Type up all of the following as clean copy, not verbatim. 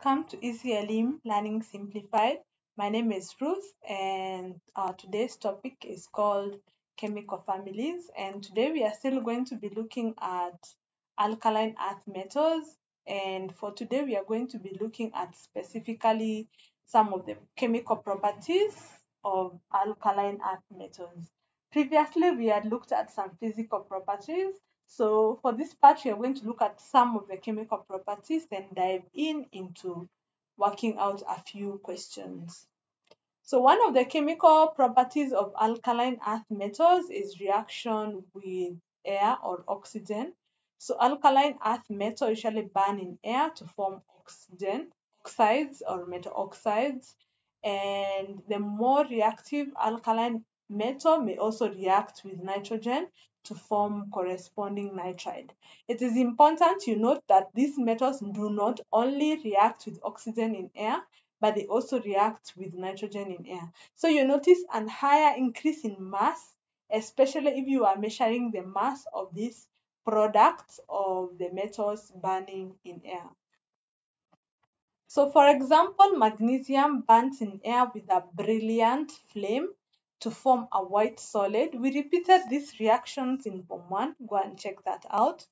welcome to Easy Elim Learning Simplified. My name is Ruth, and today's topic is called chemical families. And today we are still going to be looking at alkaline earth metals. And for today, we are going to be looking at specifically some of the chemical properties of alkaline earth metals. Previously, we had looked at some physical properties, so for this part, we are going to look at some of the chemical properties, then dive into working out a few questions. So one of the chemical properties of alkaline earth metals is reaction with air or oxygen. So alkaline earth metals usually burn in air to form oxygen, oxides or metal oxides. And the more reactive alkaline metal may also react with nitrogen to form corresponding nitride. It is important you note that these metals do not only react with oxygen in air, but they also react with nitrogen in air. So you notice an higher increase in mass, especially if you are measuring the mass of these products of the metals burning in air. So for example, magnesium burns in air with a brilliant flame to form a white solid. We repeated these reactions in Form 1. Go and check that out.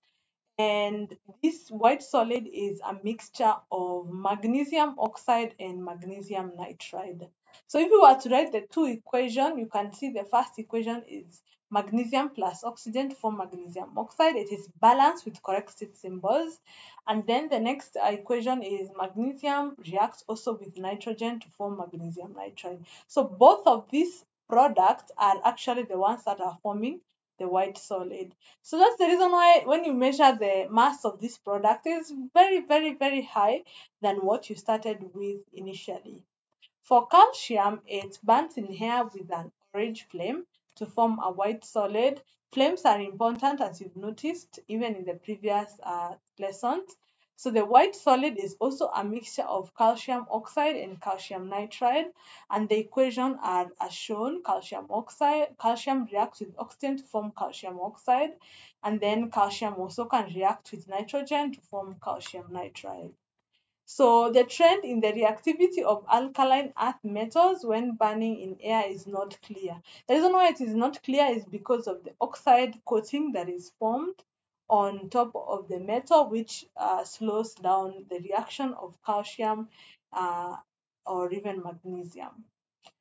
And this white solid is a mixture of magnesium oxide and magnesium nitride. So if you were to write the two equations, you can see the first equation is magnesium plus oxygen to form magnesium oxide. It is balanced with correct state symbols. And then the next equation is magnesium reacts also with nitrogen to form magnesium nitride. So both of these products are actually the ones that are forming the white solid. So that's the reason why when you measure the mass of this product, it's very, very, very high than what you started with initially. For calcium, it burns in air with an orange flame to form a white solid. Flames are important, as you've noticed, even in the previous lessons. So the white solid is also a mixture of calcium oxide and calcium nitride, and the equation are as shown. Calcium reacts with oxygen to form calcium oxide, and then calcium also can react with nitrogen to form calcium nitride. So the trend in the reactivity of alkaline earth metals when burning in air is not clear. The reason why it is not clear is because of the oxide coating that is formed on top of the metal, which slows down the reaction of calcium uh, or even magnesium.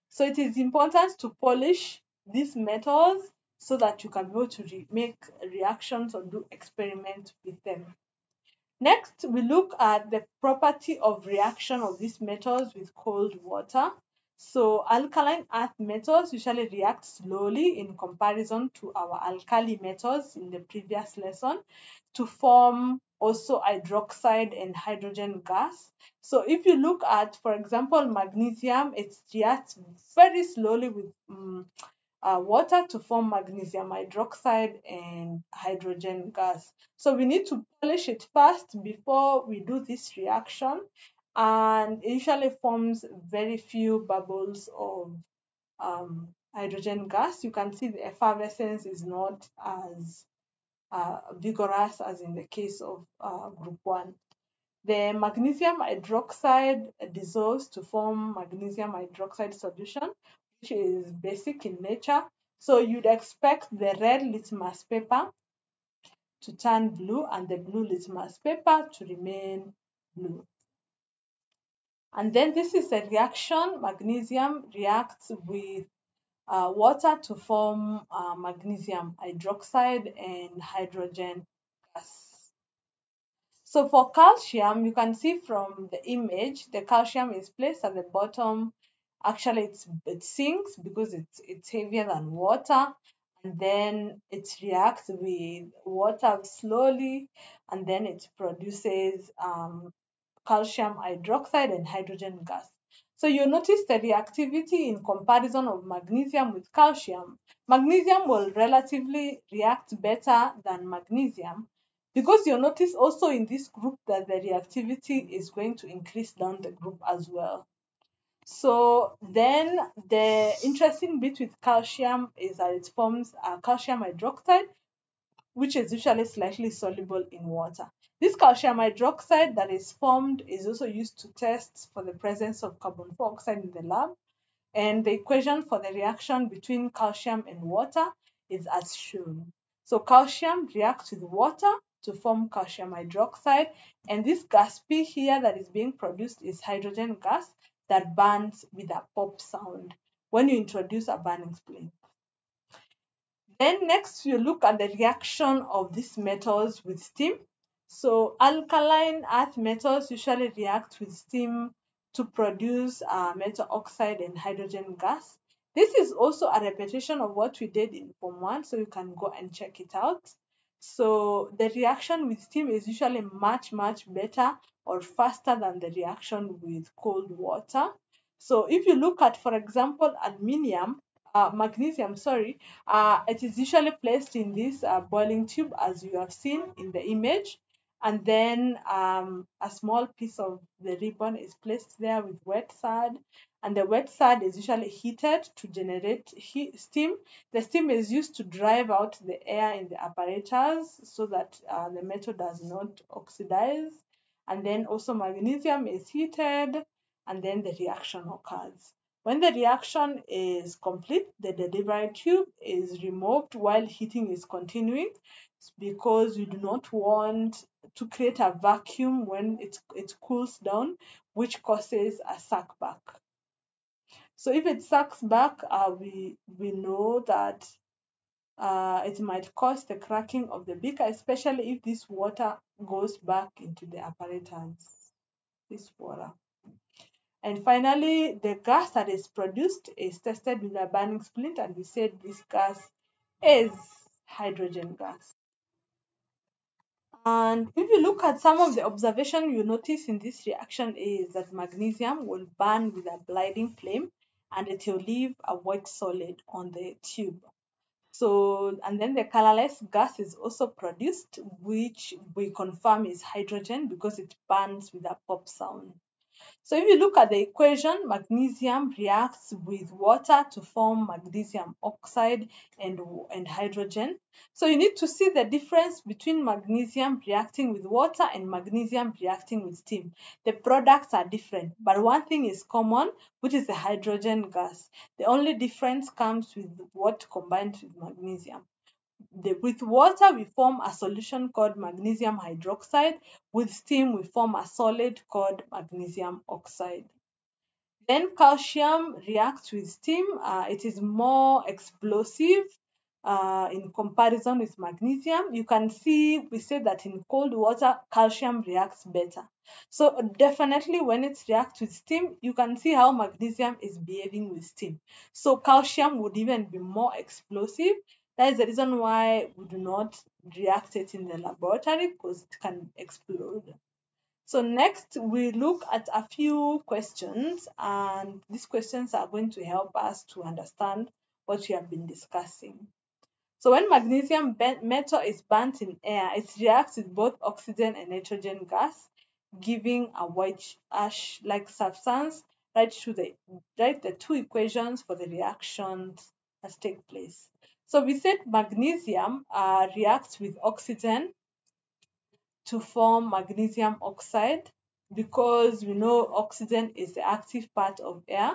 So it is important to polish these metals so that you can be able to make reactions or do experiments with them. Next, we look at the property of reaction of these metals with cold water. So alkaline earth metals usually react slowly in comparison to our alkali metals in the previous lesson to form also hydroxide and hydrogen gas. So if you look at, for example, magnesium, it reacts very slowly with water to form magnesium hydroxide and hydrogen gas. So we need to polish it first before we do this reaction, and it usually forms very few bubbles of hydrogen gas. You can see the effervescence is not as vigorous as in the case of group 1. The magnesium hydroxide dissolves to form magnesium hydroxide solution, which is basic in nature. So you'd expect the red litmus paper to turn blue and the blue litmus paper to remain blue. And then this is a reaction. Magnesium reacts with water to form magnesium hydroxide and hydrogen gas. So for calcium, you can see from the image, the calcium is placed at the bottom. Actually, it sinks because it's heavier than water, and then it reacts with water slowly, and then it produces calcium hydroxide and hydrogen gas. So you notice the reactivity in comparison of magnesium with calcium. Magnesium will relatively react better than magnesium, because you'll notice also in this group that the reactivity is going to increase down the group as well. So then the interesting bit with calcium is that it forms calcium hydroxide, which is usually slightly soluble in water. This calcium hydroxide that is formed is also used to test for the presence of carbon dioxide in the lab. And the equation for the reaction between calcium and water is as shown. So calcium reacts with water to form calcium hydroxide, and this gas P here that is being produced is hydrogen gas that burns with a pop sound when you introduce a burning splint. Then next you look at the reaction of these metals with steam. So alkaline earth metals usually react with steam to produce metal oxide and hydrogen gas. This is also a repetition of what we did in Form 1, so you can go and check it out. So the reaction with steam is usually much, much better or faster than the reaction with cold water. So if you look at, for example, magnesium, sorry, it is usually placed in this boiling tube as you have seen in the image, and then a small piece of the ribbon is placed there with wet sand, and the wet sand is usually heated to generate steam. The steam is used to drive out the air in the apparatus so that the metal does not oxidize, and then also magnesium is heated, and then the reaction occurs. When the reaction is complete, the delivery tube is removed while heating is continuing because you do not want to create a vacuum when it cools down, which causes a suck back. So if it sucks back, we know that it might cause the cracking of the beaker, especially if this water goes back into the apparatus, this water. And finally, the gas that is produced is tested with a burning splint, and we said this gas is hydrogen gas. And if you look at some of the observation you notice in this reaction is that magnesium will burn with a blinding flame and it will leave a white solid on the tube. So, and then the colorless gas is also produced, which we confirm is hydrogen because it burns with a pop sound. So if you look at the equation, magnesium reacts with water to form magnesium oxide and hydrogen. So you need to see the difference between magnesium reacting with water and magnesium reacting with steam. The products are different, but one thing is common, which is the hydrogen gas. The only difference comes with what combines with magnesium. With water, we form a solution called magnesium hydroxide. With steam, we form a solid called magnesium oxide. Then calcium reacts with steam. It is more explosive in comparison with magnesium. You can see we say that in cold water, calcium reacts better. So definitely when it reacts with steam, you can see how magnesium is behaving with steam. So calcium would even be more explosive. That is the reason why we do not react it in the laboratory because it can explode. So next we look at a few questions, and these questions are going to help us to understand what we have been discussing. So when magnesium metal is burnt in air, it reacts with both oxygen and nitrogen gas, giving a white ash-like substance. Write the two equations for the reactions that take place. So we said magnesium reacts with oxygen to form magnesium oxide because we know oxygen is the active part of air.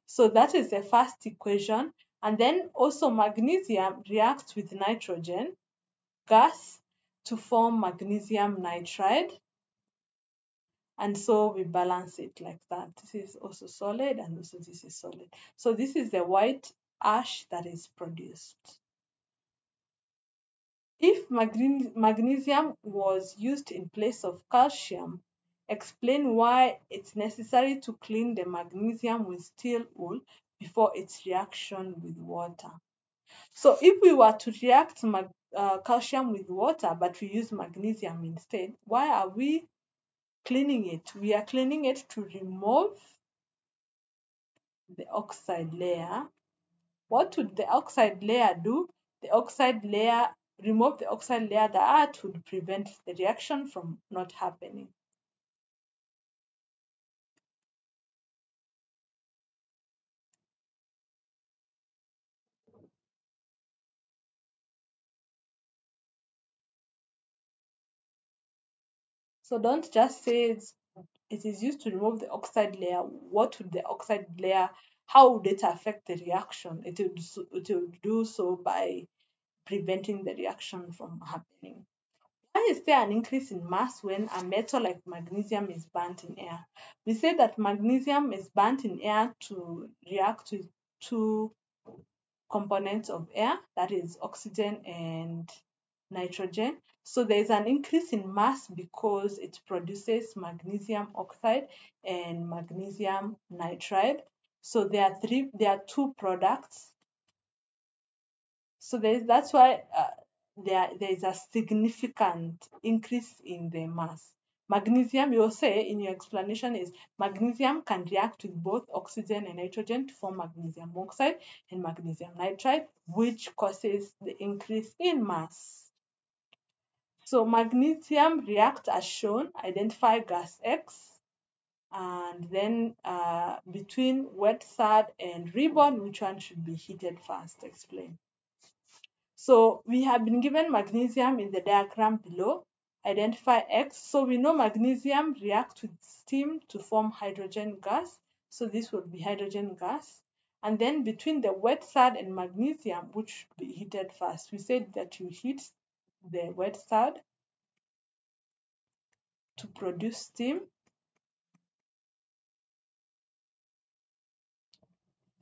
So that is the first equation. And then also magnesium reacts with nitrogen gas to form magnesium nitride. And so we balance it like that. This is also solid and also this is solid. So this is the white ash that is produced. If magnesium was used in place of calcium, explain why it's necessary to clean the magnesium with steel wool before its reaction with water. So if we were to react calcium with water, but we use magnesium instead, why are we cleaning it? We are cleaning it to remove the oxide layer. What would the oxide layer do? The oxide layer, remove the oxide layer, that would prevent the reaction from not happening. So don't just say it is used to remove the oxide layer. What would the oxide layer, how would it affect the reaction? It will do so by preventing the reaction from happening. Why is there an increase in mass when a metal like magnesium is burnt in air? We say that magnesium is burnt in air to react with two components of air, that is oxygen and nitrogen. So there is an increase in mass because it produces magnesium oxide and magnesium nitride. So there are two products. So that's why there is a significant increase in the mass. Magnesium, you'll say in your explanation, is magnesium can react with both oxygen and nitrogen to form magnesium oxide and magnesium nitride, which causes the increase in mass. So magnesium react as shown, identify gas X, and then between wet sand and ribbon, which one should be heated first? Explain. So we have been given magnesium in the diagram below. Identify X. So we know magnesium reacts with steam to form hydrogen gas. So this would be hydrogen gas. And then between the wet sand and magnesium, which should be heated first? We said that you heat the wet sand to produce steam.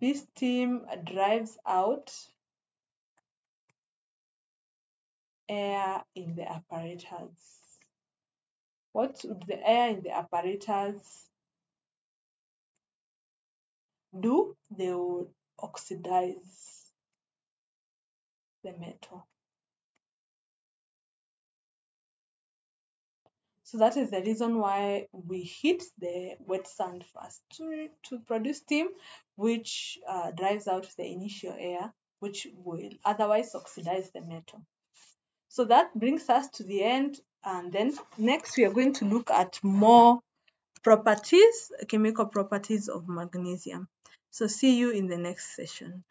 This steam drives out air in the apparatus. What would the air in the apparatus do? They would oxidize the metal. So that is the reason why we heat the wet sand first to produce steam, which drives out the initial air, which will otherwise oxidize the metal. So that brings us to the end. And then next we are going to look at more properties, chemical properties of magnesium. So see you in the next session.